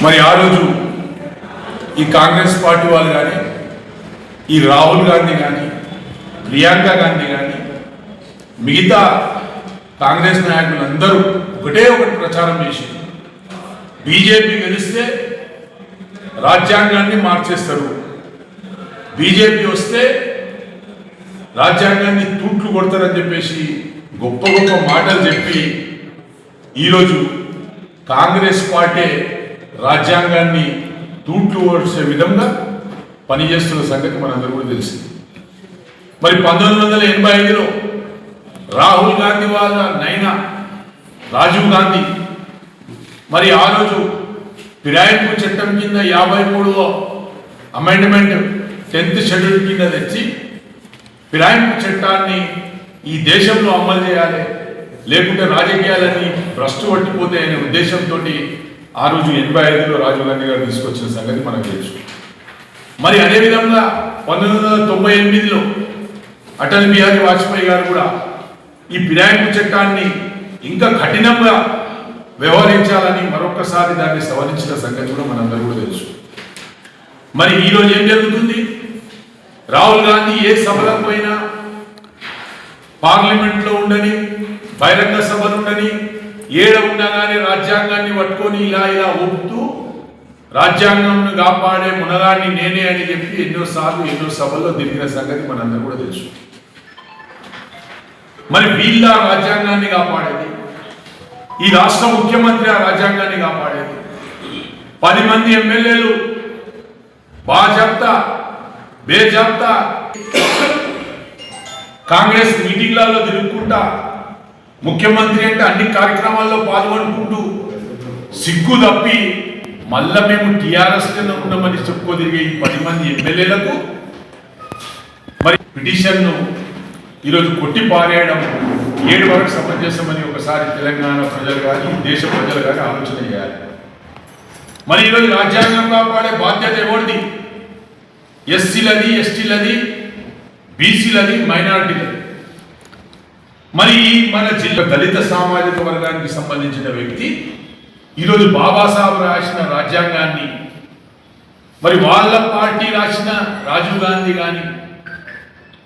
మరి ఆ రోజు ఈ కాంగ్రెస్ పార్టీ వాళ్ళు కానీ ఈ రాహుల్ గాంధీ కానీ ప్రియాంక గాంధీ కానీ మిగతా కాంగ్రెస్ నాయకులందరూ ఒకటే ఒకటి ప్రచారం చేసి బీజేపీ గెలిస్తే రాజ్యాంగాన్ని మార్చేస్తారు, బీజేపీ వస్తే రాజ్యాంగాన్ని తూట్లు కొడతారని చెప్పేసి గొప్ప గొప్ప మాటలు చెప్పి ఈరోజు కాంగ్రెస్ పార్టీ రాజ్యాంగాన్ని తూట్లు ఓడ్చే విధంగా పనిచేస్తున్న సంగతి మనందరూ కూడా తెలిసింది. మరి 1985లో రాహుల్ గాంధీ వాళ్ళ నైనా రాజీవ్ గాంధీ మరి ఆ రోజు ఫిరాయింపు చట్టం కింద 53వ అమెండ్మెంట్ 10th షెడ్యూల్ కింద తెచ్చి ఫిరాయింపు చట్టాన్ని ఈ దేశంలో అమలు చేయాలి, లేకుంటే రాజకీయాలని భ్రష్టు పట్టిపోతే అనే ఉద్దేశంతో ఆ రోజు 85లో రాజీవ్ గాంధీ గారు తీసుకొచ్చిన సంగతి మనకు తెలుసు. మరి అదేవిధంగా 1998లో అటల్ బిహారీ వాజ్పేయి గారు కూడా ఈ ఫిరాయింపు చట్టాన్ని ఇంకా కఠినంగా వ్యవహరించాలని మరొకసారి దాన్ని సవరించిన సంగతి కూడా మనందరూ కూడా తెలుసు. మరి ఈరోజు ఏం జరుగుతుంది? రాహుల్ గాంధీ ఏ సభలకు పోయినా పార్లమెంట్లో ఉండని, బహిరంగ సభలు ఉండని, ఏడ ఉన్నా కానీ రాజ్యాంగాన్ని పట్టుకొని ఇలా ఊపుతూ రాజ్యాంగంను కాపాడే మునగాన్ని నేనే అని చెప్పి ఎన్నోసార్లు ఎన్నో సభల్లో తిరిగిన సంగతి మనందరూ కూడా తెలుసు. మరి వీళ్ళ రాజ్యాంగాన్ని కాపాడేది, ఈ రాష్ట్ర ముఖ్యమంత్రి ఆ రాజ్యాంగాన్ని కాపాడేది, 10 మంది ఎమ్మెల్యేలు బాజాప్తా బేజాప్తా కాంగ్రెస్ మీటింగ్లలో తిరుగుకుంటా ముఖ్యమంత్రి అంటే అన్ని కార్యక్రమాల్లో పాల్గొనుకుంటూ సిగ్గు తప్పి మళ్ళా మేము టీఆర్ఎస్లో ఉన్నామని చెప్పుకోదిరిగే ఈ 10 మంది ఎమ్మెల్యేలకు మరి పిటిషన్ను ఈరోజు కొట్టి పారేయడం 7 వరకు సమంజసమని ఒకసారి తెలంగాణ ప్రజలు కానీ దేశ ప్రజలు కానీ ఆలోచన చేయాలి. మరి ఈరోజు రాజ్యాంగం కాపాడే బాధ్యత ఎవరిది? ఎస్సీలది, ఎస్టీలది, బీసీలది, మైనారిటీలది. మరి మన జిల్లా దళిత సామాజిక వర్గానికి సంబంధించిన వ్యక్తి ఈరోజు బాబాసాహెబ్ రాసిన రాజ్యాంగాన్ని మరి వాళ్ళ పార్టీ రాసిన రాజీవ్ గాంధీ కానీ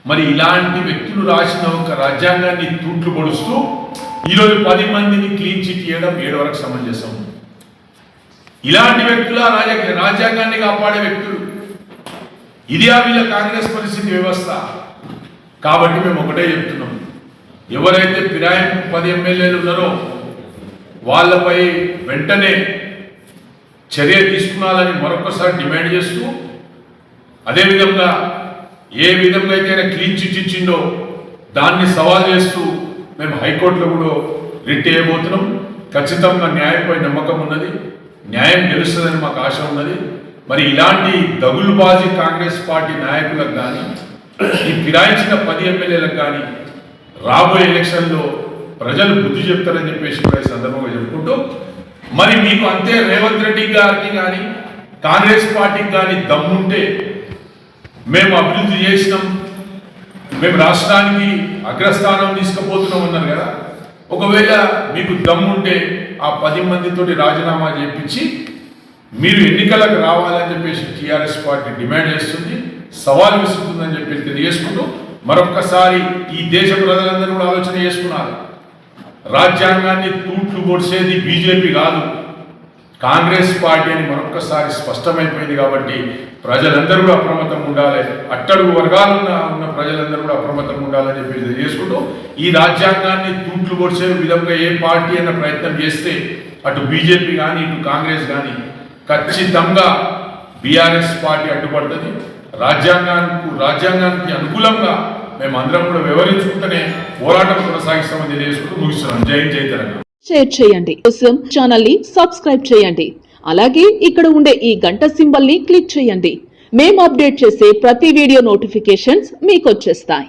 మరి ఇలాంటి వ్యక్తులు రాసిన ఒక రాజ్యాంగాన్ని తూట్లు పొడుస్తూ ఈరోజు 10 మందిని క్లీన్ చిట్ చేయడం 7 వరకు సమంజసం. ఇలాంటి వ్యక్తుల రాజ్యాంగాన్ని కాపాడే వ్యక్తులు ఇది వీళ్ళ కాంగ్రెస్ పరిస్థితి వ్యవస్థ. కాబట్టి మేము ఒకటే చెప్తున్నాం, ఎవరైతే ఫిరాయింపు 10 ఎమ్మెల్యేలు ఉన్నారో వాళ్ళపై వెంటనే చర్య తీసుకున్నాలని మరొకసారి డిమాండ్ చేస్తూ, అదేవిధంగా ఏ విధంగా అయితే క్లీన్ చిట్ ఇచ్చిండో దాన్ని సవాల్ చేస్తూ మేము హైకోర్టులో కూడా రిట్ చేయబోతున్నాం. ఖచ్చితంగా న్యాయంపై నమ్మకం ఉన్నది, న్యాయం గెలుస్తుందని మాకు ఆశ ఉన్నది. మరి ఇలాంటి దగులుబాజీ కాంగ్రెస్ పార్టీ నాయకులకు కానీ ఈ ఫిరాయించిన 10 ఎమ్మెల్యేలకు కానీ రాబోయే ఎలక్షన్లో ప్రజలు బుద్ధి చెప్తారని చెప్పేసి ఈ సందర్భంగా చెప్పుకుంటూ, మరి మీకు అంతే రేవంత్ రెడ్డి గారికి కానీ కాంగ్రెస్ పార్టీకి కానీ దమ్ముంటే మేము అభివృద్ధి చేసినాం, మేము రాష్ట్రానికి అగ్రస్థానం తీసుకుపోతున్నాం అన్నారు కదా. ఒకవేళ మీకు దమ్ముంటే ఆ 10 మందితోటి రాజీనామా చేయించి మీరు ఎన్నికలకు రావాలని చెప్పేసి టీఆర్ఎస్ పార్టీ డిమాండ్ చేస్తుంది, సవాల్ విసురుతుందని చెప్పి తెలియజేసుకుంటూ మరొక్కసారి ఈ దేశ ప్రజలందరూ కూడా ఆలోచన చేసుకున్నారు. రాజ్యాంగాన్ని తూట్లు పొడిచేది బీజేపీ కాదు, కాంగ్రెస్ పార్టీ అని మరొక్కసారి స్పష్టమైపోయింది. కాబట్టి ప్రజలందరూ కూడా అప్రమత్తంగా ఉండాలి, అట్టడుగు వర్గాలు ఉన్న ప్రజలందరూ కూడా అప్రమత్తంగా ఉండాలని చెప్పి తెలియజేసుకుంటూ, ఈ రాజ్యాంగాన్ని తూట్లు పొడిచే విధంగా ఏ పార్టీ అన్న ప్రయత్నం చేస్తే అటు బీజేపీ కానీ ఇటు కాంగ్రెస్ కానీ ఖచ్చితంగా బీఆర్ఎస్ పార్టీ అడ్డుపడుతుంది. రాజ్యాంగానికి అనుకూలంగా మేము అందరం కూడా వివరించుకుంటూనే పోరాటం కొనసాగిస్తామని తెలియజేసుకుంటూ ముగిస్తున్నాం. జై తెలంగాణ. షేర్ చేయండి, ఛానల్ ని సబ్స్క్రైబ్ చేయండి. అలాగే ఇక్కడ ఉండే ఈ గంట సింబల్ ని క్లిక్ చేయండి. మేము అప్డేట్ చేసే ప్రతి వీడియో నోటిఫికేషన్స్ మీకు వచ్చేస్తాయి.